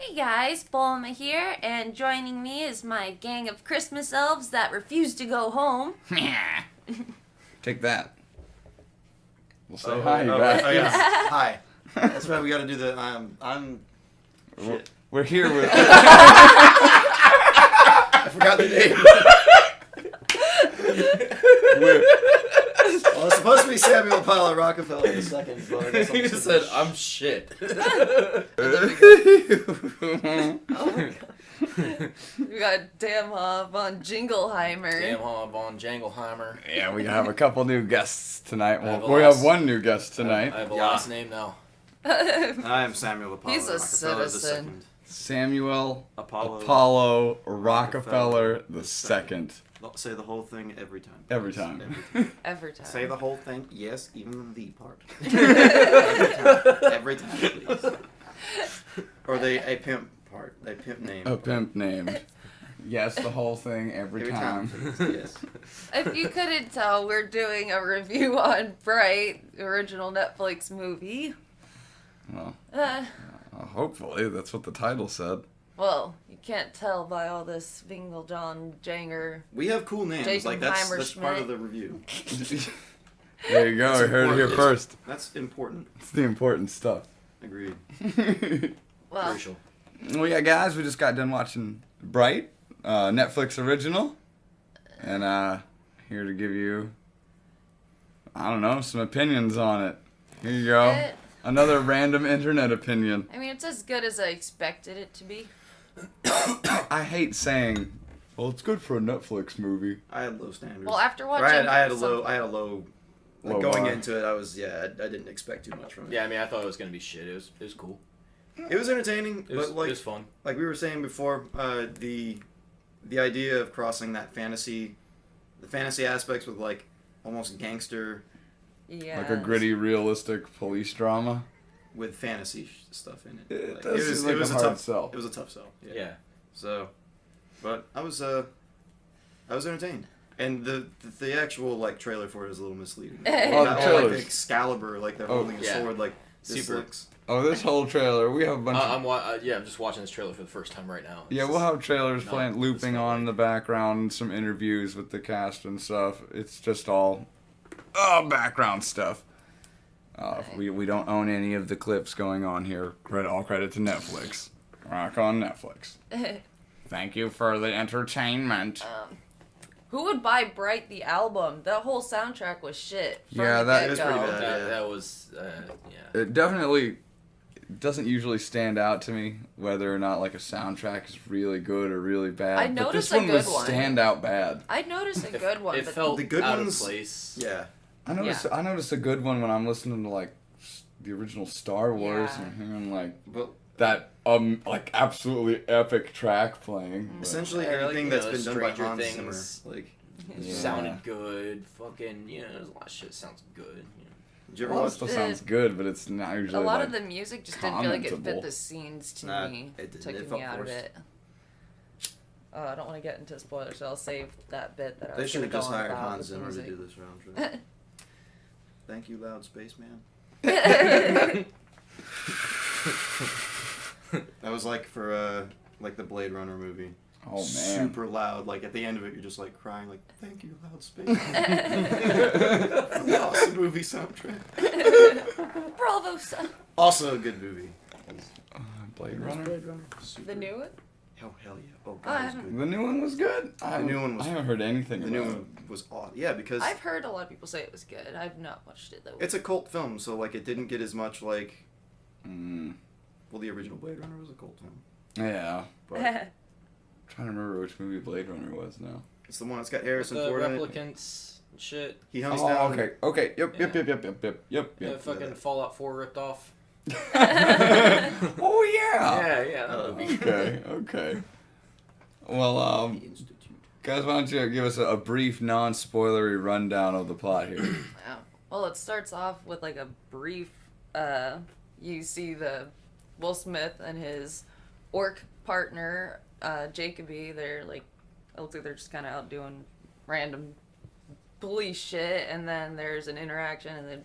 Hey guys, Bulma here, and joining me is my gang of Christmas elves that refuse to go home. Take that. We'll say hi, you guys. Oh, yeah. Hi. That's right, we gotta do the, shit. We're here with... I forgot the name. Well, it's supposed to be Samuel Apollo Rockafeller the Second, but I guess He just said, I'm shit. Oh my god. We got Damhaw von Jingleheimer. Damhaw von Jangleheimer. Yeah, we have a couple new guests tonight. I have Well, we have one new guest tonight. I have a Yeah. last name now. I am Samuel Apollo He's a Rockafeller the citizen. Second. Samuel Apollo Rockafeller the Second. Say the whole thing every time. Every time. Every time. Say the whole thing, yes, even the part. Every time, please. Or a pimp part, a pimp name. A pimp named. Yes, the whole thing every time. please, yes. If you couldn't tell, we're doing a review on Bright, original Netflix movie. Well, Uh, hopefully that's what the title said. well, you can't tell by all this Vingle John Janger. We have cool names, Jacob like that's Heimer part Schmidt. of the review. There you go. I heard it here first. That's important. It's the important stuff. Agreed. Well, Crucial. Well, yeah, guys, we just got done watching Bright, Netflix original, and here to give you, I don't know, some opinions on it. Here you go. Another random internet opinion. I mean, it's as good as I expected it to be. I hate saying, well, it's good for a Netflix movie. I had low standards. Well, after watching, I had a some- low. Like Low going bar. into it, I didn't expect too much from it. Yeah, I mean, I thought it was going to be shit. It was cool. It was entertaining, It was, but like it was fun. like we were saying before, the idea of crossing the fantasy aspects with like almost gangster Yeah. Like a gritty, realistic police drama. with fantasy stuff in it. It Like, does seem like a hard tough sell. It was a tough sell. Yeah. Yeah. So, but I was entertained, and the actual like trailer for it is a little misleading. Oh, the Not all, like trailers. the Excalibur, like they're holding a yeah. sword, like this Super. looks. Oh, this whole trailer, we have a bunch of... I'm just watching this trailer for the first time right now. Yeah, we'll have trailers No, playing, it's looping not on in the background, some interviews with the cast and stuff. It's just all background stuff. We don't own any of the clips going on here. All credit to Netflix. Rock on Netflix. Thank you for the entertainment. Who would buy Bright the album? That whole soundtrack was shit. From Yeah, the that is get-go. pretty bad. That was, yeah. It definitely doesn't usually stand out to me whether or not like a soundtrack is really good or really bad. I but noticed this a one good was one. stand out bad. I noticed a good one, It but felt The good out ones- of place. Yeah. I noticed a good one when I'm listening to like the original Star Wars Yeah. and hearing like But that like absolutely epic track playing. But- essentially Or, like, anything you that's know, been done by Stranger Hans Things. Zimmer, like. Yeah. Sounded good. Fucking, there's a lot of shit sounds good. Did you ever Well, it watch? still sounds good, but it's not usually a lot like, of the music just didn't feel like it commentable. fit the scenes to Nah, me. it didn't. Took It me felt out forced. of it. I don't want to get into spoilers, so I'll save that bit that I They was should going have to go just on hired about Hans with the Zimmer to music. do this round trip. Thank you, loud spaceman. That was like for like the Blade Runner movie. oh man. Super loud. Like at the end of it, you're just like crying. Like, thank you, loud spaceman. Awesome movie soundtrack. Bravo, son. Also a good movie. Blade Runner. Super. The new one? Oh hell yeah! Oh I god, it was haven't- good. The new one was good. The new one was. I haven't heard anything The about new it. one was odd. Yeah, because I've heard a lot of people say it was good. I've not watched it though. it's a cult film, so like it didn't get as much like. Mm, Well, the original Blade Runner was a cult film, yeah. but I'm trying to remember which movie Blade Runner was now. it's the one that's got The Harrison Ford in it. replicants and shit. He hunts Oh, down. okay. Okay. Yep. Yep. Yep. Yeah, Yep. fucking Fallout 4 ripped off. Oh yeah. Yeah, that movie. Okay. Okay. Well, The Institute. guys, why don't you give us a brief, non-spoilery rundown of the plot here? Yeah. Well, it starts off with like a brief. You see the Will Smith and his orc partner, Jacoby. They're like, it looks like they're just kind of out doing random police shit, and then there's an interaction, and then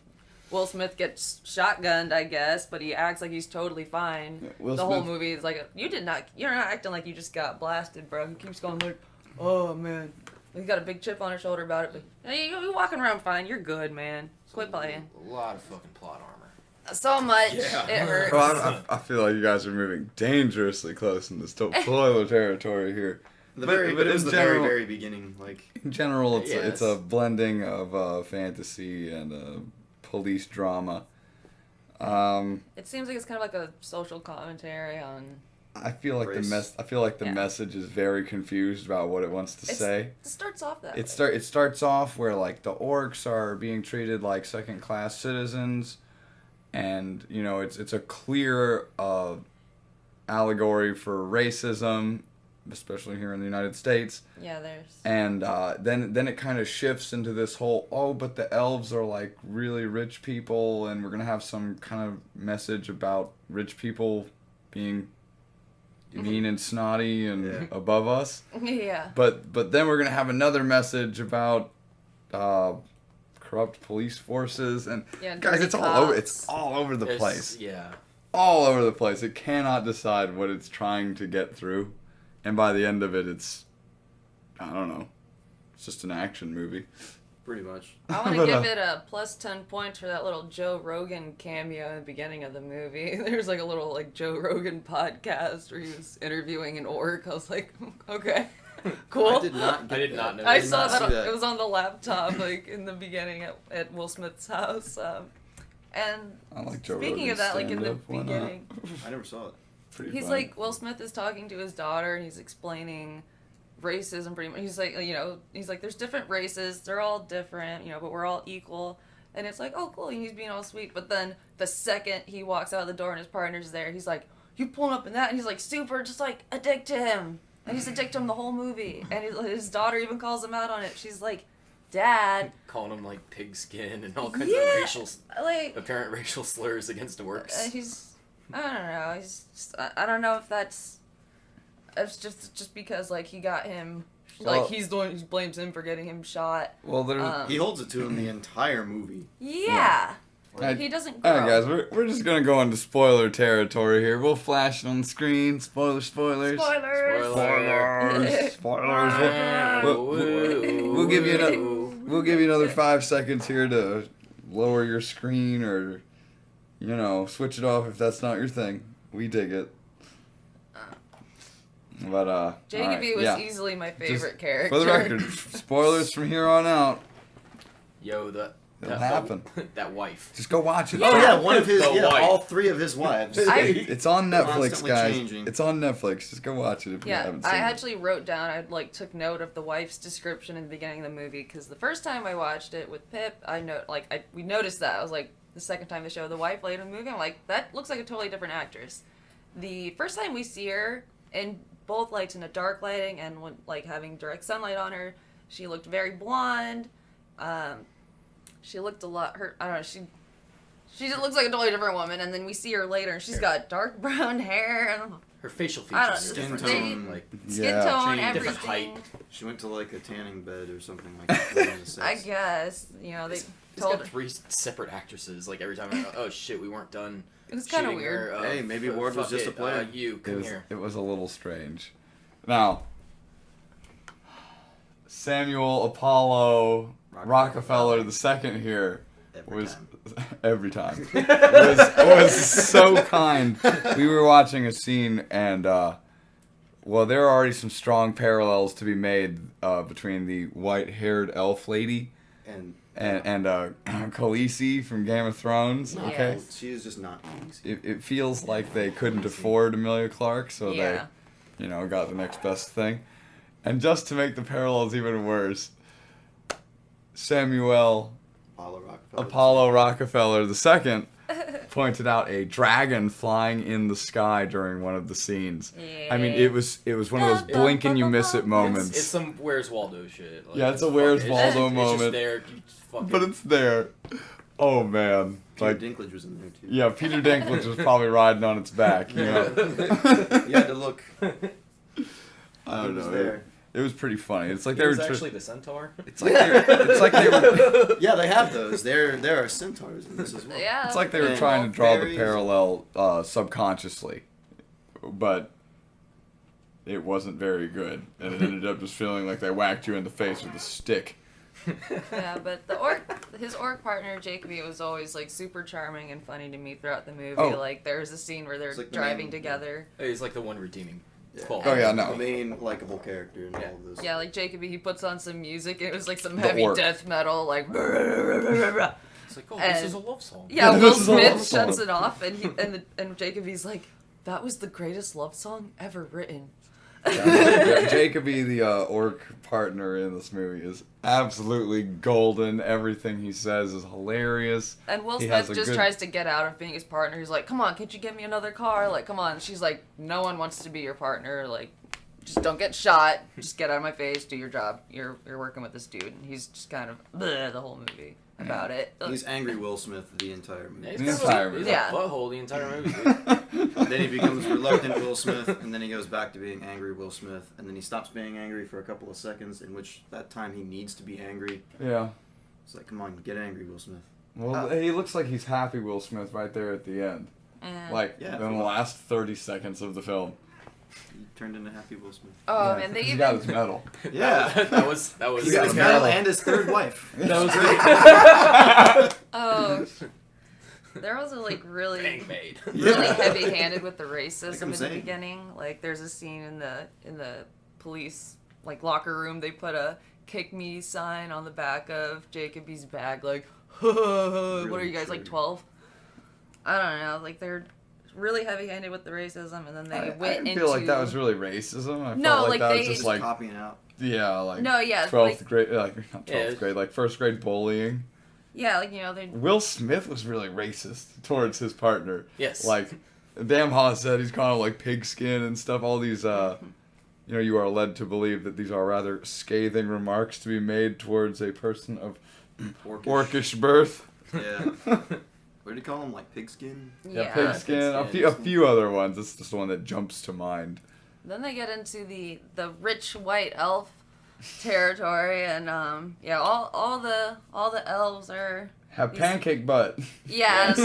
Will Smith gets shotgunned, I guess, but he acts like he's totally fine. Yeah, Will the whole Smith- movie is like, you're not acting like you just got blasted, bro. He keeps going like, oh man, he's got a big chip on his shoulder about it, but hey, you're walking around fine. You're good, man. Quit playing. A lot of fucking plot armor. So much. Yeah. It hurts. Well, I feel like you guys are moving dangerously close into spoiler territory here. But But it was in the general- very beginning. Like, In general, it's Yes. it's a blending of fantasy and police drama. It seems like it's kind of like a social commentary on. I feel like Race. the Yeah. message is very confused about what it wants to say. It starts off that. It starts off where like the orcs are being treated like second class citizens, and you know it's a clear allegory for racism, especially here in the United States. Yeah, there's. And then it kind of shifts into this whole but the elves are like really rich people, and we're gonna have some kind of message about rich people being mean and snotty and Yeah. above us. Yeah. But then we're gonna have another message about corrupt police forces and Yeah, guys, dirty it's all over. cops. It's all over the There's- place. Yeah. All over the place. It cannot decide what it's trying to get through, and by the end of it, it's I don't know. It's just an action movie. pretty much. I want to But, give it a plus 10 points for that little Joe Rogan cameo in the beginning of the movie. There's like a little like Joe Rogan podcast where he was interviewing an orc. I was like, okay, cool. I did not. Get I did that. not know I did saw not that, see it was on the laptop like in the beginning at Will Smith's house. And I like Joe speaking of Rogan's that, like in the stand-up. Why not? beginning, I never saw it. Pretty he's fun. like, Will Smith is talking to his daughter and he's explaining racism pretty much. He's like, he's like, there's different races, they're all different, but we're all equal. And it's like, oh cool, and he's being all sweet. But then the second he walks out the door and his partner's there, he's like, you pulling up in that? And he's like super just like addicted to him. And he's addicted to him the whole movie. And his daughter even calls him out on it. She's like, Dad. Calling him like pigskin and all kinds Yeah, of like apparent racial slurs against orcs. I don't know. He's just, I don't know if that's. It's just because like he got him, Well- like he's the one who blames him for getting him shot. Well, there's. He holds it to him the entire movie. Yeah. Alright, He doesn't grow. Alright, guys, we're just gonna go into spoiler territory here. We'll flash it on the screen. Spoilers. Spoilers. Spoilers. We'll give you another. We'll give you another 5 seconds here to lower your screen or, switch it off if that's not your thing. We dig it. But Jacoby alright, was yeah. easily my Just favorite character. For the record, spoilers from here on out. Yo, It'll happen. That wife. Just go watch it. Oh yeah, one of his. The Yeah, wife. all three of his wives. It's on Netflix, Constantly guys. changing. It's on Netflix. Just go watch it if you Yeah, haven't I seen it. actually wrote down. I took note of the wife's description in the beginning of the movie because the first time I watched it with Pip, we noticed that. I was like, the second time the show, the wife later in the movie, I'm like, that looks like a totally different actress. The first time we see her in both lights, in a dark lighting and when having direct sunlight on her, she looked very blonde. She looked a lot. I don't know. She just looks like a totally different woman. And then we see her later, and she's got dark brown hair and Her facial I features. don't are Skin different. tone. Like skin Yeah. tone, She- everything. different height. She went to like a tanning bed or something like that. I guess they He's told got her. 3 separate actresses. Like every time, I'm like, oh shit, we weren't done. It was kind of shooting weird. her. Hey, maybe Ward was fuck just a it, player. You come here. It was a little strange. Now, Samuel Apollo Rockafeller the Second here was every time was so kind. We were watching a scene and there are already some strong parallels to be made between the white-haired elf lady And and Khaleesi from Game of Thrones. Yeah. Okay, Yes. she is just not easy. it feels like they couldn't afford Emilia Clarke, so Yeah. they, got the next best thing. And just to make the parallels even worse, Samuel Apollo Rockafeller the Second pointed out a dragon flying in the sky during one of the scenes. I mean, it was one of those blink and you miss it moments. It's some Where's Waldo shit. Like, Yeah, it's a Where's fucking- Waldo It's moment. just there. You just fucking, But it's there. Oh man, Peter Dinklage was in there too. yeah, Peter Dinklage was probably riding on its back. You had to look. I don't He was know. there. It was pretty funny. It's like He they was were actually the centaur. It's like they were. Yeah, they have those. There are centaurs in this as well. Yeah. It's like they were And trying to draw the fairies. parallel subconsciously, but it wasn't very good, and it ended up just feeling like they whacked you in the face with a stick. Yeah, but his orc partner Jacoby was always like super charming and funny to me throughout the movie. Oh. Like there's a scene where they're It's like the driving main- together. He's like the one redeeming quality. Oh yeah, The no. main likable character in all of this. Yeah, like Jacoby, he puts on some music. And it was like some The heavy orc. death metal, like. It's like, oh, this And- is a love song. Yeah, Will This is a love Smith song. shuts it off, and Jacoby's like, "That was the greatest love song ever written." Jacoby, the orc partner in this movie, is absolutely golden. Everything he says is hilarious. And Will He has Smith a just good- tries to get out of being his partner. He's like, "Come on, can't you get me another car? Like, come on." She's like, "No one wants to be your partner. Like, just don't get shot. Just get out of my face. Do your job. You're working with this dude." And he's just kind of bleh the whole movie about it. He's angry Will Smith the entire Yeah, movie. he's The got entire a, he's movie. a butthole the entire movie. Dude. Then he becomes reluctant Will Smith, and then he goes back to being angry Will Smith, and then he stops being angry for a couple of seconds, in which that time he needs to be angry. Yeah. It's like, come on, get angry, Will Smith. Well, he looks like he's happy Will Smith right there at the end. Like, Yeah. in the last 30 seconds of the film. He turned into happy Will Smith. Oh Yeah, man, they 'cause he even got his medal. Yeah. that was He got his a medal medal. and his third wife. that was great. oh. They're also like really Bang made. really Yeah. heavy-handed with the Like racism I'm in the saying. beginning. Like there's a scene in the police like locker room. They put a "kick me" sign on the back of Jacoby's bag. Like, what are you guys like true. 12? I don't know. Like they're really heavy-handed with the racism, and then they I went didn't into feel like that was really racism. I No, felt like like that was they- just like, copying out. yeah, like No, yeah, 12th like- grade, like not 12th Yeah. grade, like first grade bullying. yeah, like you know they Will Smith was really racist towards his partner. Yes. Like, Damhaw said he's kind of like pigskin and stuff. All these, you are led to believe that these are rather scathing remarks to be made towards a person of orcish birth. Yeah. What did he call him? Like pigskin? Yeah, yeah. pigskin. A pigskin. few other ones. It's just the one that jumps to mind. Then they get into the rich white elf territory, and yeah, all the elves are Have These- pancake butt. yes.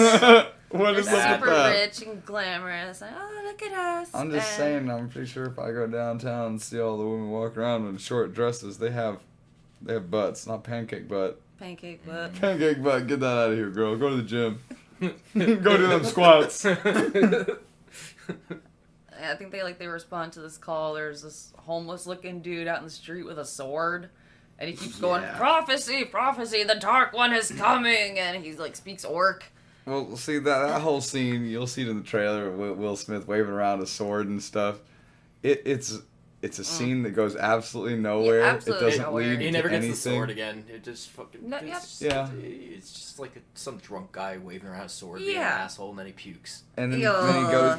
What They're is up with super that? rich and glamorous. Like, oh, look at us. I'm just And- saying. I'm pretty sure if I go downtown and see all the women walk around in short dresses, they have butts, not pancake butt. Pancake butt. Pancake butt. Get that out of here, girl. Go to the gym. Go do them squats. I think they respond to this call. There's this homeless looking dude out in the street with a sword, and he keeps going, Yeah. "Prophecy, prophecy, the dark one is coming," and he like speaks orc. Well, see that whole scene. You'll see it in the trailer. Will Smith waving around a sword and stuff. It's a scene that goes absolutely nowhere. absolutely it doesn't nowhere. lead He to never gets anything. the sword again. It just fucking. No, it's, yeah. It's just like some drunk guy waving around a sword, being an Yeah. asshole, and then he pukes. And then he goes.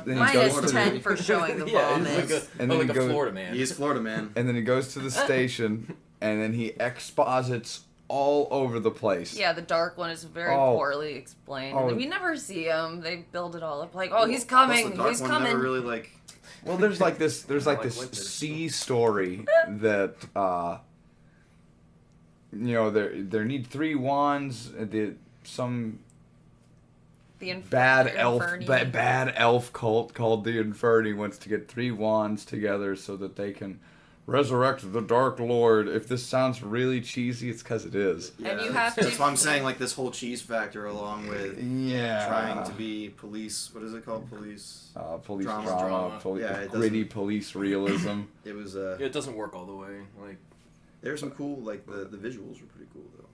Then he goes minus to 10 the, for showing the Yeah, vomit. it's like And a, then like he a goes- Florida man. He is Florida man. and then he goes to the station, and then he exposits all over the place. Yeah, the dark one is very Oh. poorly explained. Oh. We never see him. They build it all up like, oh, he's Plus, coming, the dark he's one coming. never really like. Well, there's like this Like this Winter. sea story that there need 3 wands. Some The bad elf Inferni. bad elf cult called the Inferni wants to get 3 wands together so that they can resurrect the Dark Lord. If this sounds really cheesy, it's because it is. And you have That's to- why I'm saying like this whole cheese factor along with Yeah. trying to be police. What is it called? Police. Police Drama. drama, Yeah, it gritty doesn't- police realism. It was It doesn't work all the way. Like there's some cool like the visuals were pretty cool though.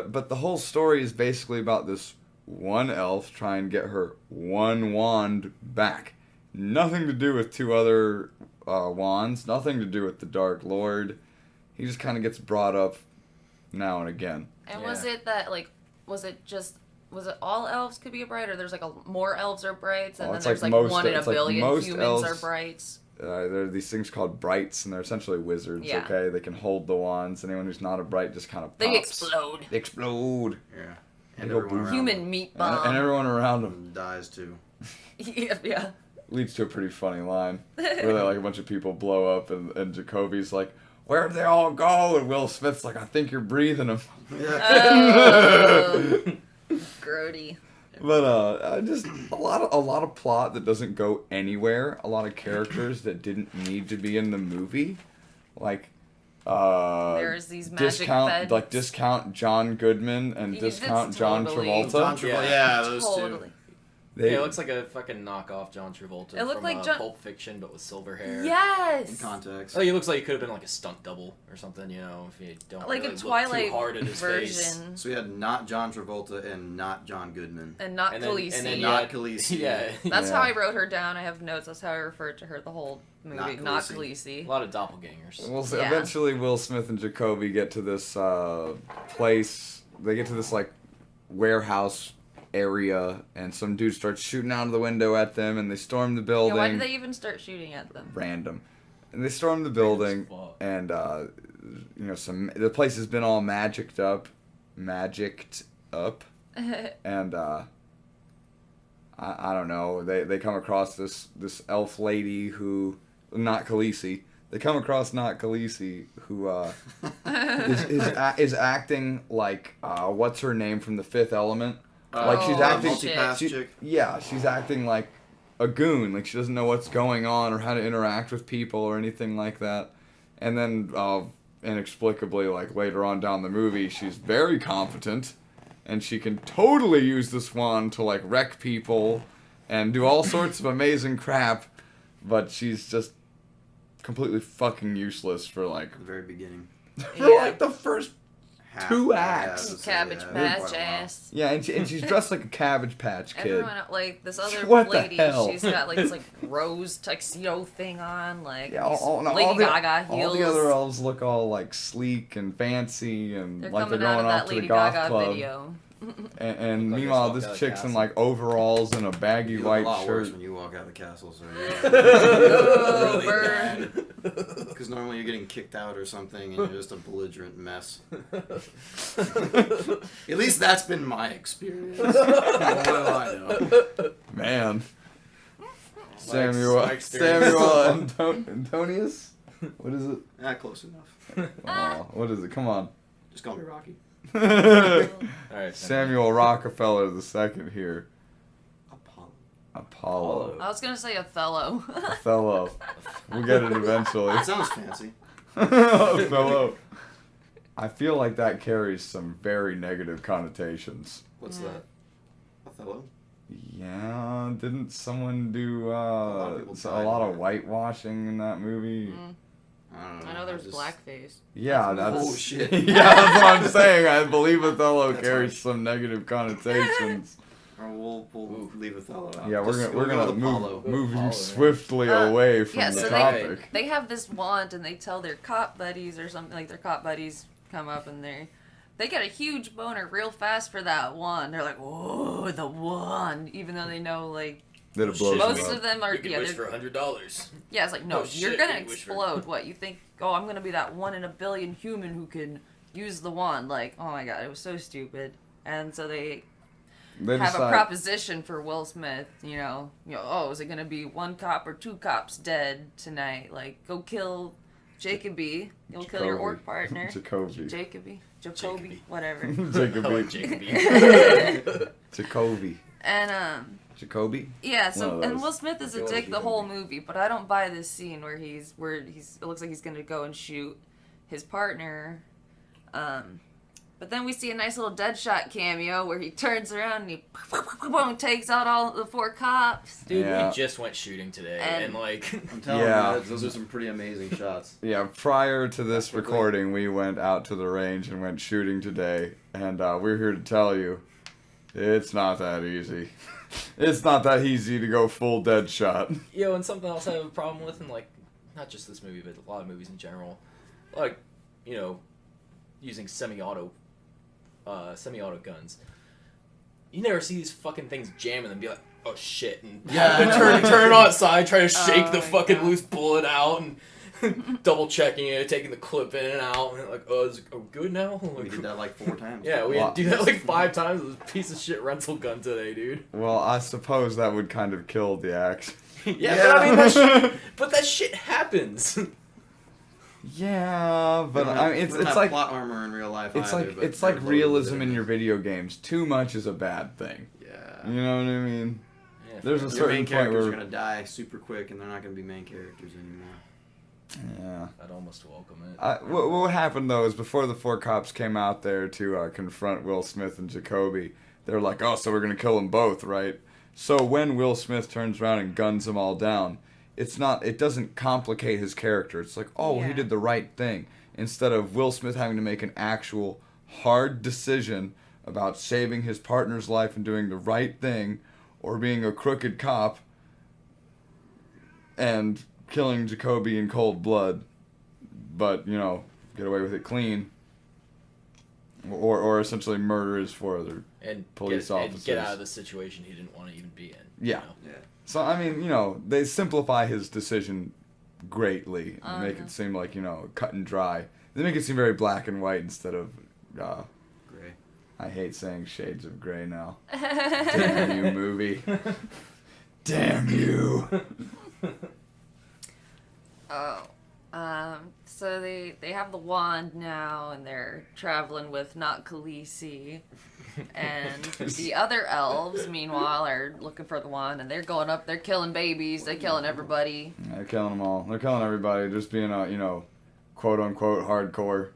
But the whole story is basically about this one elf trying to get her 1 wand back. Nothing to do with 2 other wands. Nothing to do with the Dark Lord. He just kind of gets brought up now and again. And Yeah. was it that like, was it all elves could be a bright, or there's like more elves are brights, and Oh, then it's there's like like most- 1 in a it's like billion most humans elves- are brights? There are these things called brights, and they're essentially wizards. Yeah. Okay, they can hold the wands. Anyone who's not a bright just kind of pops. They explode. They explode. Yeah. They And go everyone boom. around Human meat And, bomb. and everyone around them. them dies too. yeah. Leads to a pretty funny line where like a bunch of people blow up, and Jacoby's like, where'd they all go? And Will Smith's like, I think you're breathing them. Yeah. Oh, grody. But just a lot of plot that doesn't go anywhere. A lot of characters that didn't need to be in the movie, like There's these magic feds. discount John Goodman and That's discount John totally- Travolta. John Travolta, yeah, those Totally. two. They, Yeah, it looks like a fucking knockoff John Travolta It looked from like John- Pulp Fiction, but with silver hair. Yes. In context. Like, it looks like he could have been like a stunt double or something, you know, if you don't Like really a look Twilight too hard at his face. version. So we had not John Travolta and not John Goodman. And not And then- Khaleesi. and then Not yeah, Khaleesi. Yeah. That's Yeah. how I wrote her down. I have notes. That's how I referred to her the whole movie. Not Khaleesi. Khaleesi. A lot of doppelgangers. Well, so Yeah. eventually Will Smith and Jacoby get to this place. They get to this like warehouse area, and some dude starts shooting out of the window at them, and they storm the Yeah, building. why did they even start shooting at them? Random, and they storm the building, fuck. and the place has been all magicked up, and I don't know. They come across this elf lady who, not Khaleesi. They come across not Khaleesi, who is acting like what's her name from The Fifth Element? Like she's Oh, acting. multi-pass she- chick. Yeah, she's acting like a goon. Like she doesn't know what's going on or how to interact with people or anything like that. And then inexplicably, like later on down the movie, she's very competent, and she can totally use this wand to like wreck people and do all sorts of amazing crap. But she's just completely fucking useless for like At the very beginning. for like the first Half, 2 yeah, acts. that's- Cabbage yeah, Patch quite a while. ass. yeah, and she's dressed like a Cabbage Patch Kid. Everyone, like this other What the lady, hell? she's got like this like rose tuxedo thing on, like Yeah, these all Lady the, Gaga all heels. the other elves look all like sleek and fancy and They're like they're coming out going of off that to Lady the goth Gaga club. video. And Like meanwhile, just walked this out of chick's in castle. like overalls and a baggy You look white a lot worse shirt. when you walk out of the castle, so Oh, Really burn. because normally you're getting kicked out or something, and you're just a belligerent mess. At least that's been my experience. What do I know? Man, my Samuel experience. Antonius. What is it? Ah, close enough. Oh, what is it? Come on. Just call me Rocky. Alright, Samuel Rockafeller the Second here. Apollo. Apollo. I was gonna say Othello. Othello. We'll get it eventually. That sounds fancy. Othello. I feel like that carries some very negative connotations. What's Yeah. that? Othello? Yeah, didn't someone do lot of people a died lot in of it. whitewashing in that movie? I don't know. I know there's just- blackface. Yeah, that's Oh, shit. yeah, that's what I'm saying. I believe Othello That's carries harsh. some negative connotations. Or we'll leave Othello out. Yeah, Just we're go gonna with Apollo. move Apollo, swiftly yeah. away from Yeah, the so topic. they have this wand and they tell their cop buddies or something, like their cop buddies come up and they get a huge boner real fast for that wand. They're like, whoa, the wand, even though they know like That it blows most them of up. them are You can yeah, wish they're- for $100. yeah, it's like no, Oh, you're shit, gonna you wish for- explode. What you think? Oh, I'm gonna be that 1 in a billion human who can use the wand. Like, oh my god, it was so stupid. And so they They have a decide- proposition for Will Smith. You know, oh, is it gonna be 1 cop or 2 cops dead tonight? Like, go kill Jacoby. You'll kill your Jacoby. orc partner. Jacoby. Jacoby, Jacoby. whatever. I like Jacoby. Jacoby. Jacoby. And Jacoby. yeah, One so of and those. Will Smith is a feel dick like the whole Jacoby. movie, but I don't buy this scene where he's it looks like he's gonna go and shoot his partner. But then we see a nice little Deadshot cameo where he turns around and he takes out all the 4 cops. Dude, Yeah. we just went shooting today, And- and like, I'm telling Yeah. you, those are some pretty amazing shots. Yeah, prior to this Quickly. recording, we went out to the range and went shooting today, and we're here to tell you, it's not that easy. It's not that easy to go full dead shot. yo, and something else I have a problem with, and like, not just this movie, but a lot of movies in general, like, you know, using semi-auto guns. You never see these fucking things jamming and be like, oh shit, and Yeah. and turn it on its side, try to shake Oh the my fucking God. loose bullet out, and double checking it, taking the clip in and out, and like, oh, is it good now? We Like, did that like 4 times. yeah, we Well, had to do that like 5 times with this piece of shit rental gun today, dude. Well, I suppose that would kind of kill the action. Yeah, Yeah. but I mean, that shit happens. Yeah, but I mean, it's not like plot armor in real life. it's either, like but it's like they're loaded realism with in it. your video games. Too much is a bad thing. Yeah. You know what I mean? Yeah, There's a Your certain main point characters where are gonna die super quick, and they're not gonna be main characters anymore. yeah. I'd almost welcome it. What happened though is before the 4 cops came out there to confront Will Smith and Jacoby, they were like, "Oh, so we're gonna kill them both, right?" So when Will Smith turns around and guns them all down, it doesn't complicate his character. It's like, oh, he Yeah. did the right thing. Instead of Will Smith having to make an actual hard decision about saving his partner's life and doing the right thing, or being a crooked cop and killing Jacoby in cold blood, but, you know, get away with it clean. Or essentially murder his 4 other And police officers. And get out of the situation he didn't want to even be in. Yeah. You know? Yeah. So, I mean, you know, they simplify his decision greatly. And make it seem like, you know, cut and dry. They make it seem very black and white instead of, Gray. I hate saying shades of gray now. Damn you, movie. Damn you. Oh. So they have the wand now, and they're traveling with not Khaleesi. And the other elves, meanwhile, are looking for the wand, and they're going up, they're killing babies, they're killing everybody. They're killing them all. They're killing everybody. Just being a, you know, quote-unquote hardcore.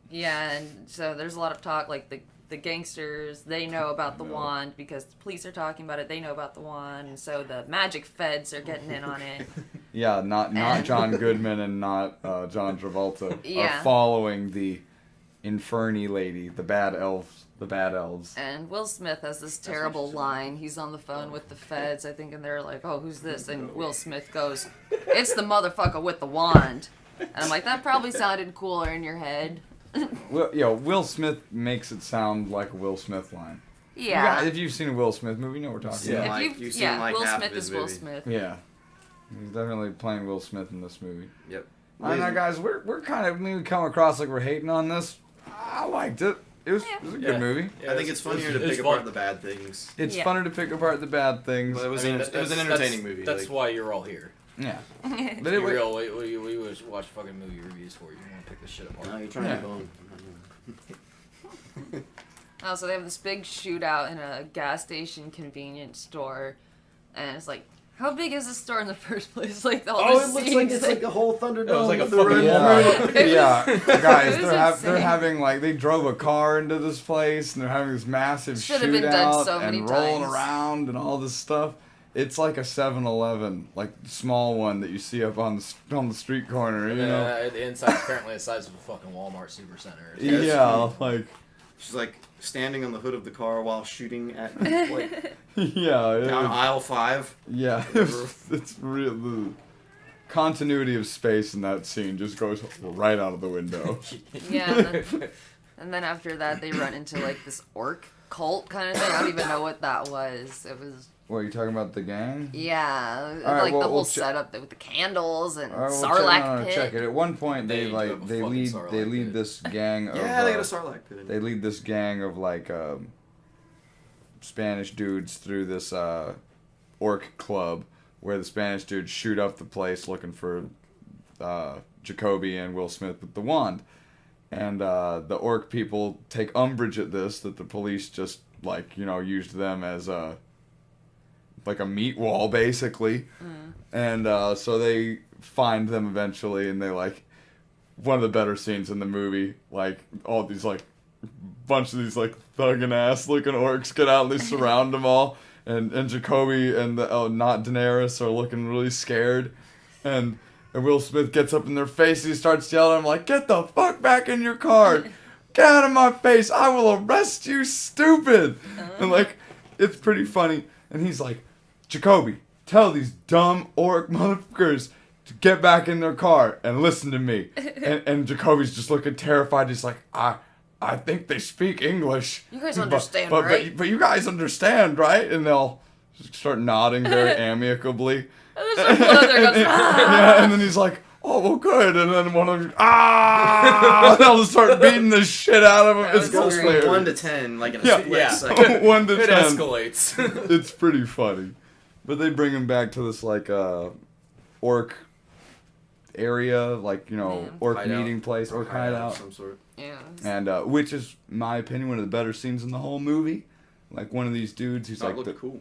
Yeah, and so there's a lot of talk, like the gangsters, they know about the wand because the police are talking about it, they know about the wand, and so the magic feds are getting in on it. Yeah, not John Goodman and not John Travolta Yeah. are following the Inferni lady, the bad elves. And Will Smith has this terrible line. He's on the phone with the feds, I think, and they're like, "Oh, who's this?" And Will Smith goes, "It's the motherfucker with the wand." And I'm like, that probably sounded cooler in your head. Will Smith makes it sound like a Will Smith line. Yeah. If you've seen a Will Smith movie, you know what we're talking Yeah. about. Like, you've seen, like, Will half Smith of his is Will movie. Smith. Yeah. He's definitely playing Will Smith in this movie. Yep. I don't know, guys, we're kind of maybe come across like we're hating on this. I liked it. It was a good movie. I think it's funnier to pick apart the bad things. It's Yeah. funner to pick apart the bad things. But it was, I mean, it was an entertaining movie. That's like, why you're all here. Yeah. To But be it was, real, we always watch fucking movie reviews for you. You want to pick this shit apart. no, you're trying Yeah. to bone. Oh, so they have this big shootout in a gas station convenience store, and it's like, how big is this store in the first place? Like, all Oh, the it looks like it's like a whole Thunderdome. It was like a with the fucking red- yeah, guys, It was they're insane. having like they drove a car into this place and they're having this massive Should have been done shootout so many and rolling times. around and all this stuff. It's like a 7-Eleven, like small one that you see up on the street corner, you know? The inside's apparently the size of a fucking Walmart supercenter. Yeah, like She's like standing on the hood of the car while shooting at like yeah, down aisle 5. yeah. It's real. The continuity of space in that scene just goes right out of the window. Yeah, and then after that, they run into, like, this orc cult kind of thing. I don't even know what that was. It was... What, are you talking about the gang? Yeah, All right, like well, the whole we'll setup with the candles and All right, well, Sarlacc pit. check it. At one point, They they do have a fucking lead Sarlacc pit. this gang of Yeah, they got a Sarlacc pit in they it. lead this gang of like Spanish dudes through this orc club where the Spanish dudes shoot up the place looking for Jacoby and Will Smith with the wand, and the orc people take umbrage at this that the police just used them as a like a meat wall basically, and so they find them eventually, and they like one of the better scenes in the movie, like all these like bunch of these like thuggin' ass looking orcs get out and they surround them all, and Jacoby and not Daenerys are looking really scared, and Will Smith gets up in their face and he starts yelling, I'm like, get the fuck back in your car, get out of my face, I will arrest you, stupid. And like it's pretty funny, and he's like, Jacoby, tell these dumb orc motherfuckers to get back in their car and listen to me. And Jacoby's just looking terrified. He's like, I think they speak English. You guys understand, but, right? But you guys understand, right? And they'll just start nodding very amicably. And there's one of them goes, Yeah, and then he's like, oh, well, good. And then one of them, they'll just start beating the shit out of him. That It's was Goes hilarious. from 1 to 10 like in a Yeah. split Yeah. second. 1 to It 10. escalates. It's pretty funny. But they bring him back to this like orc area, like, you know, Yeah. orc Hideout. meeting place, orc of hideout. some sort. Yeah. And which is, in my opinion, one of the better scenes in the whole movie. Like, one of these dudes, he's That like looked cool.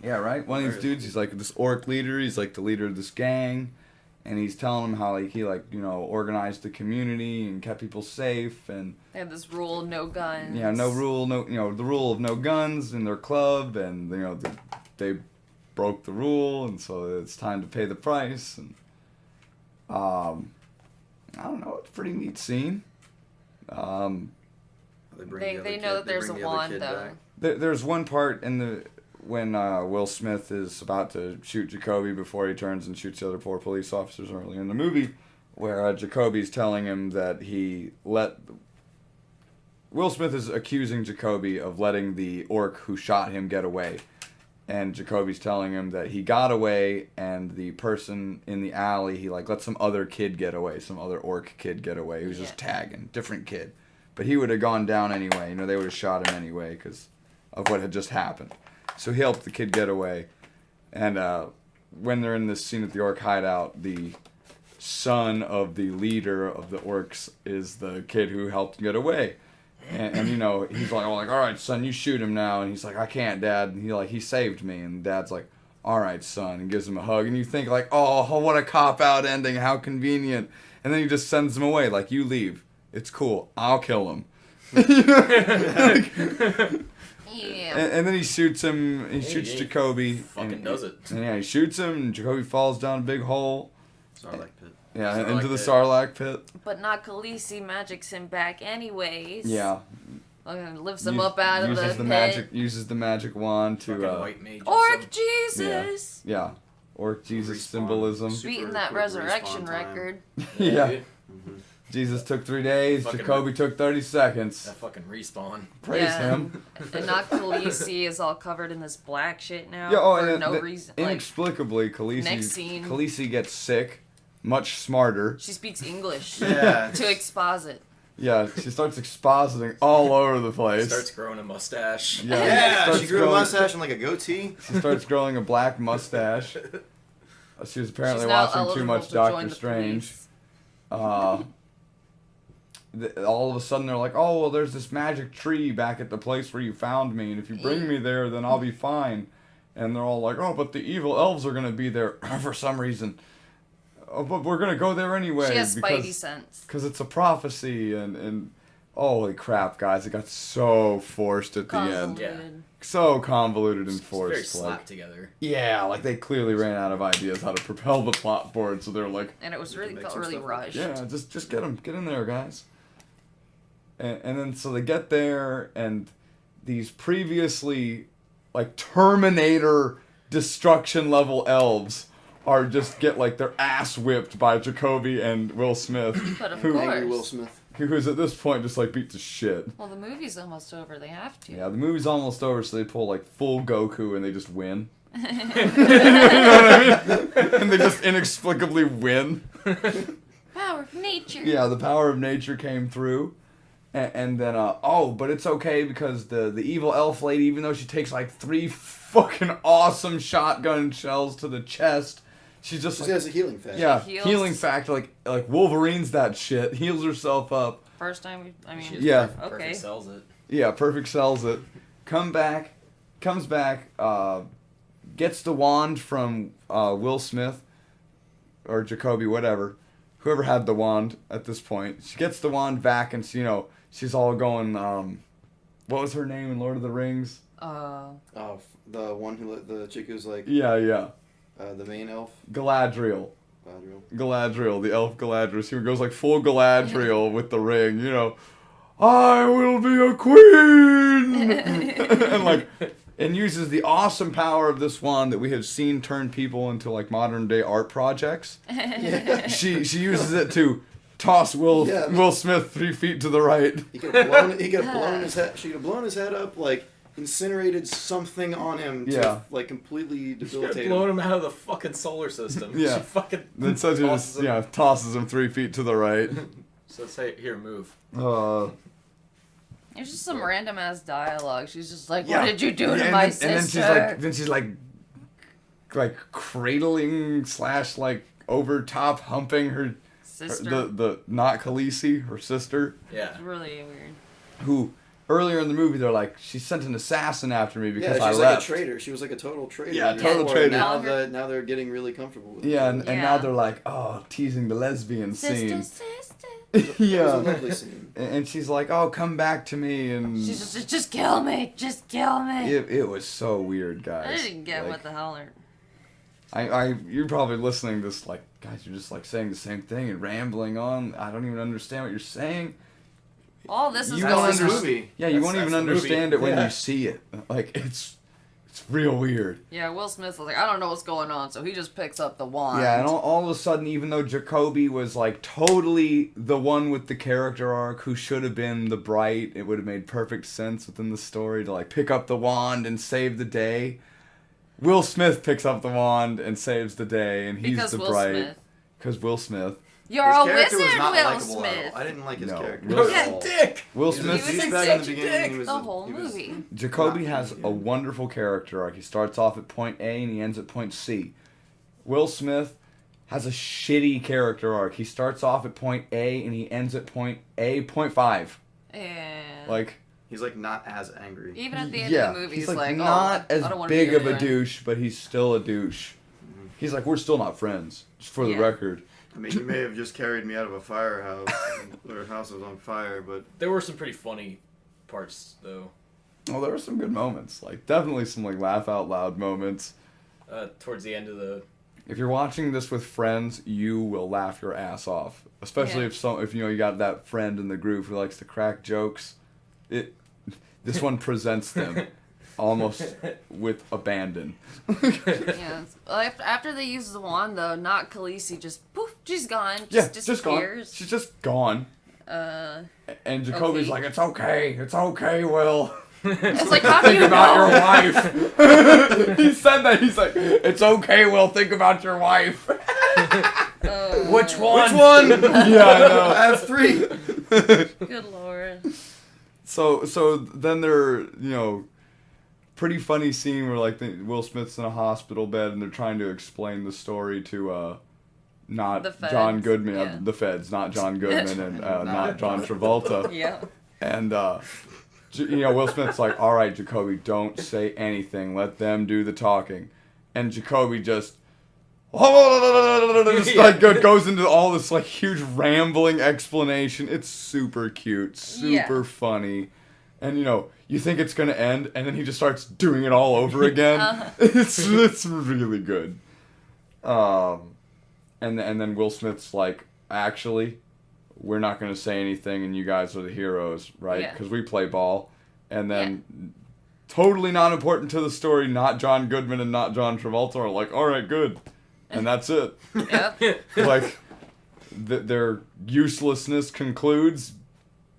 yeah, right. One of these Very dudes, he's like this orc leader. He's like the leader of this gang, and he's telling them how like he like you know organized the community and kept people safe and They have this rule: no guns. yeah, no rule, no you know the rule of no guns in their club, and you know they broke the rule, and so it's time to pay the price. And I don't know, it's a pretty neat scene. They know that there's a wand though. There's one part in the when Will Smith is about to shoot Jacoby before he turns and shoots the other four police officers early in the movie, where Jacoby's telling him that Will Smith is accusing Jacoby of letting the orc who shot him get away. And Jacoby's telling him that he got away, and the person in the alley, he like let some other kid get away, some other orc kid get away. He was just tagging, different kid. But he would have gone down anyway. You know, they would have shot him anyway because of what had just happened. So he helped the kid get away. And when they're in this scene at the orc hideout, the son of the leader of the orcs is the kid who helped get away. And you know, he's like, all right, son, you shoot him now. And he's like, I can't, Dad. And he saved me. And Dad's like, all right, son, and gives him a hug. And you think like, oh, what a cop-out ending. How convenient. And then he just sends him away. Like, you leave. It's cool. I'll kill him. Yeah. And then he shoots him. He shoots Jacoby. Fucking does it. And yeah, he shoots him, and Jacoby falls down a big hole. Sarlacc pit. Yeah, Sarlacc into the pit. Sarlacc pit. But not Khaleesi magics him back anyways. Yeah. Lifts him up out of the pit. Uses the magic wand to Fucking white mage. Orc Jesus! yeah, orc Jesus Respawn. symbolism. Beating that quick resurrection respawn time. record. Yeah. Mm-hmm. Jesus took 3 days. Fucking- Jacoby took 30 seconds. That fucking respawn. Praise Yeah. him. And not Khaleesi is all covered in this black shit now Yeah. Oh, for and no reason. Like, inexplicably, next scene. Khaleesi gets sick, much smarter. she speaks English Yeah. to exposit. Yeah, she starts expositing all over the place. Starts growing a mustache. Yeah, Yeah, starts she grew a growing- mustache and like a goatee. She starts growing a black mustache. She was apparently She's now watching too eligible much to join Doctor the Strange. police. All of a sudden they're like, oh, well, there's this magic tree back at the place where you found me, and if you bring me there, then I'll be fine. And they're all like, oh, but the evil elves are going to be there for some reason. Oh, but we're going to go there anyway. She has spidey sense. Because it's a prophecy, and holy crap, guys, it got so forced at the end. Convoluted. So convoluted and It's very forced. slapped Like, together. yeah, like they clearly ran out of ideas how to propel the plot forward, so they're like, And it was really Make felt some really stuff up. rushed. yeah, just get them, get in there, guys. And then so they get there, and these previously like Terminator destruction level elves are just get like their ass whipped by Jacoby and Will Smith, But of who Angry Will course. Smith. who's at this point just like beat to shit. Well, the movie's almost over. They have to. Yeah, the movie's almost over, so they pull like full Goku and they just win. You know what I mean? And they just inexplicably win. Power of nature. Yeah, the power of nature came through. And then, but it's okay because the evil elf lady, even though she takes like 3 fucking awesome shotgun shells to the chest, she's just She like, has a healing factor. yeah, She heals. healing factor, like Wolverine's that shit, heals herself up. First time I mean. Yeah. Okay. Perfect sells it. Yeah, perfect sells it. Comes back, gets the wand from Will Smith or Jacoby, whatever, whoever had the wand at this point. She gets the wand back, and she, she's all going. What was her name in Lord of the Rings? Oh, the one the chick who's like Yeah, the main elf. Galadriel. Galadriel. Galadriel, the elf Galadriel. She goes like full Galadriel with the ring, I will be a queen! and uses the awesome power of this wand that we have seen turn people into like modern day art projects. Yeah. She uses it to toss Will Smith 3 feet to the right. He could have blown his head. She could have blown his head up, like incinerated something on him to like completely She could have debilitate blown him. him out of the fucking solar system. Yeah. She fucking Then so she tosses just him. tosses him 3 feet to the right. So say, here, move. It's just some random ass dialogue. She's just like, Yeah. "What did you do to and my then, sister?" And then she's like cradling / like over top humping her Sister. the not Khaleesi, her sister, Yeah. It's really weird. who earlier in the movie they're like, she sent an assassin after me because Yeah, I she's left. like a traitor. She was like a total traitor. Yeah, before. total traitor. Now they're getting really comfortable with it. Yeah, and Yeah. now they're like, oh, teasing the lesbian scene. Sister. It was a Yeah. lovely scene. And she's like, oh, come back to me. And She's just kill me. Just kill me. it was so weird, guys. I didn't get Like, what the hell are. you're probably listening to this like, guys, you're just like saying the same thing and rambling on. I don't even understand what you're saying. All this is You That's won't this going on. movie. Yeah, you That's- won't even that's the movie. understand it when Yeah. you see it. Like, it's real weird. Yeah, Will Smith was like, I don't know what's going on, so he just picks up the wand. Yeah, and all of a sudden, even though Jacoby was like totally the one with the character arc who should have been the bright, it would have made perfect sense within the story to like pick up the wand and save the day. Will Smith picks up the wand and saves the day, and he's Because the Will bright. Smith. Because Will Smith. You're His a character wizard, was not Will likable at all. Smith. I didn't like his No. character. Will at Smith- all. Dick. Will He was Smith. a He was douchebag such in the a beginning. dick He was the a- whole he was- movie. Jacoby Not has good. a wonderful character arc. He starts off at point A and he ends at point C. Will Smith has a shitty character arc. He starts off at point A and he ends at point A, point 5. And Like, He's like not as angry. even at the end yeah, of the movie, he's he's like, not oh, as I don't wanna big be of a your friend. douche, but he's still a douche. He's like, we're still not friends, just for the Yeah. record. I mean, you may have just carried me out of a firehouse. Their house was on fire, but There were some pretty funny parts though. Well, there were some good moments. Like, definitely some like laugh out loud moments. Towards the end of the. If you're watching this with friends, you will laugh your ass off. Especially Yeah. if you get that friend in the group who likes to crack jokes. This one presents them almost with abandon. Yeah. Well, after they use the wand, though, not Khaleesi, just poof, she's gone. Yeah, Just just gone. disappears. She's just gone. And Jacoby's Okay. like, it's okay, Will. It's like, how do Think you about know? your wife. He said that. He's like, it's okay, Will. Think about your wife. Which one? which one? Yeah, I know. I have 3. Good lord. So then they're, pretty funny scene where like Will Smith's in a hospital bed and they're trying to explain the story to not The feds, John Goodman, yeah. the feds, not John Goodman and not John Travolta. Yeah. And Will Smith's like, all right, Jacoby, don't say anything. Let them do the talking. And Jacoby just like goes into all this like huge rambling explanation. It's super cute, super funny. And you think it's gonna end, and then he just starts doing it all over again. It's really good. And then Will Smith's like, actually, we're not gonna say anything, and you guys are the heroes, right? Yeah. Because we play ball. And then, totally not important to the story, not John Goodman and not John Travolta are like, all right, good, and that's it. Yep. Like, their uselessness concludes.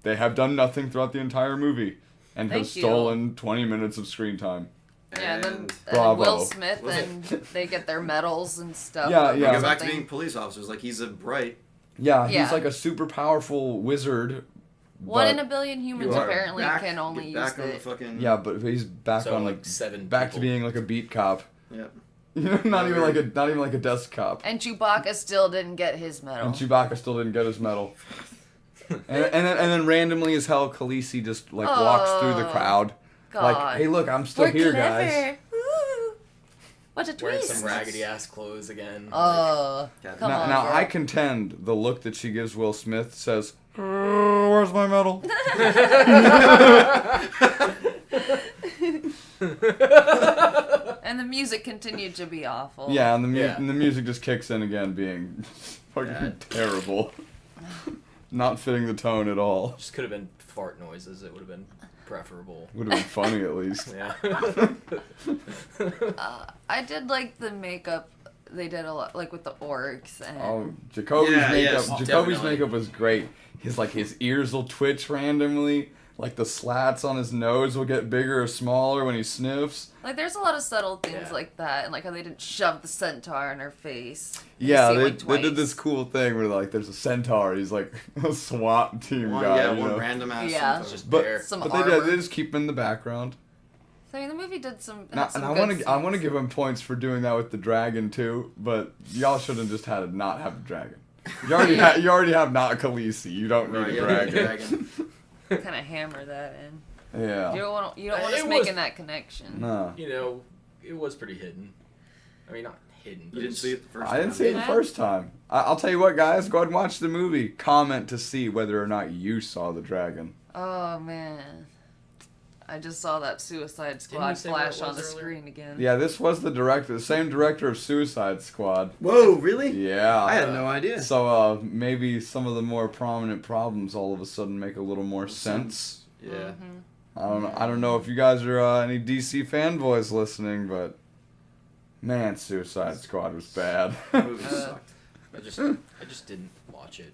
They have done nothing throughout the entire movie, and have Thank you. stolen 20 minutes of screen time. Yeah, and then And Bravo. Will Smith, and they get their medals and stuff. Yeah, or yeah. Go back to something. being police officers. Like, he's a bright. Yeah, Yeah. he's like a super powerful wizard. One but- in a billion humans You are apparently back- can only get use back on the it. fucking. Yeah, but he's back So on like 7 back to people. being like a beat cop. Yep. Not even like a desk cop. And Chewbacca still didn't get his medal. And Chewbacca still didn't get his medal. and then randomly as hell, Khaleesi just like walks through the crowd. God. Like, hey, look, I'm still We're here, clever. guys. Woo. What a Wearing twist. some raggedy ass clothes again. Oh, Yeah. come Now, on. now girl. I contend the look that she gives Will Smith says, "Where's my medal?" And the music continued to be awful. Yeah, and Yeah. and the music just kicks in again, being fucking Yeah. terrible, not fitting the tone at all. Just could have been fart noises. It would have been preferable. Would have been funny at least. Yeah. I did like the makeup. They did a lot, like with the orcs and. Oh, Jacoby's Yeah, makeup. yes, Jacoby's definitely. makeup was great. His ears will twitch randomly. Like the slats on his nose will get bigger or smaller when he sniffs. Like, there's a lot of subtle things Yeah. like that, and like how they didn't shove the centaur in her face. You Yeah, see it, they like, did twice. this cool thing where like there's a centaur. He's like a SWAT team One, guy. yeah, you one know? random ass. Yeah. It's just But bare. Some but armor. they did just keep him in the background. I mean, the movie did some. Now, had some and I good want to scenes. give him points for doing that with the dragon too, but y'all should have just had it not have a dragon. You already have not Khaleesi. You don't need Right, a yeah, dragon. Kind of hammer that in. Yeah. You don't want us It making was- that connection. No. You know, it was pretty hidden. I mean, not hidden. You didn't see it the first I time. didn't see it the Yeah. first time. I'll tell you what, guys. Go ahead and watch the movie. Comment to see whether or not you saw the dragon. Oh man, I just saw that Suicide you Squad say what it flash on was the earlier? screen again. Yeah, this was the same director of Suicide Squad. Whoa, really? Yeah. I had no idea. So maybe some of the more prominent problems all of a sudden make a little more sense. Yeah. Mhm. I don't know if you guys are any DC fanboys listening, but man, Suicide Squad was bad. The movie Uh, sucked. I just didn't watch it.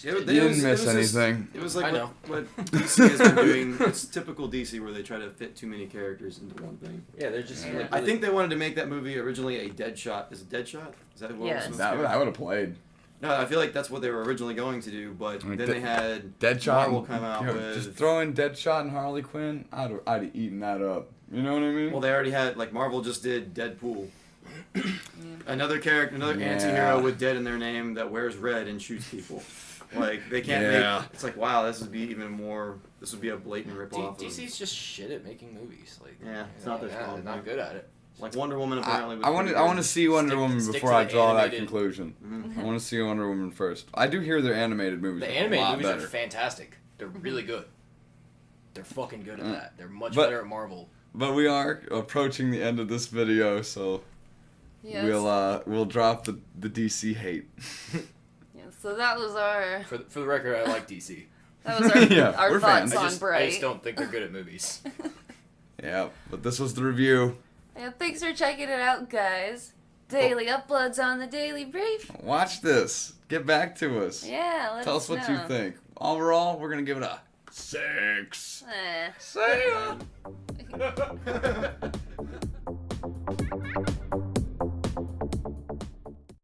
It, You didn't miss anything. It was I like know. what DC has been doing. It's typical DC where they try to fit too many characters into one thing. Yeah, they're just. Yeah. Like, I think they wanted to make that movie originally a Deadshot. Is it Deadshot? Is that what Yes. it was? that would have played. No, I feel like that's what they were originally going to do, but Like then De- they had Deadshot. Marvel come out with. Just throw in Deadshot and Harley Quinn. I'd have eaten that up. You know what I mean? Well, they already had like Marvel just did Deadpool. Another character, another Yeah. anti-hero with dead in their name that wears red and shoots people. Like they can't Yeah. make. It's like wow, this would be even more. This would be a blatant ripoff. DC's just shit at making movies. Like, Yeah, it's not their fault, They're not man. good at it. Like Wonder Woman apparently. Was I want pretty to good. see Wonder Woman Stick before to I the draw that animated- conclusion. Mhm. I want to see Wonder Woman first. I do hear their animated movies. The are animated a lot movies better. are fantastic. They're really good. They're fucking good at Mm. that. They're much But- better at Marvel. But we are approaching the end of this video, so Yes. we'll drop the DC hate. Yeah, so that was our For the record, I like DC. Yeah, our we're thoughts fans. on I Bright. just don't think they're good at movies. Yeah, but this was the review. Yeah, thanks for checking it out, guys. Daily uploads on the Daily Brief. Watch this. Get back to us. Yeah, let Tell us us what know. you think. Overall, we're gonna give it a 6. Eh. See ya.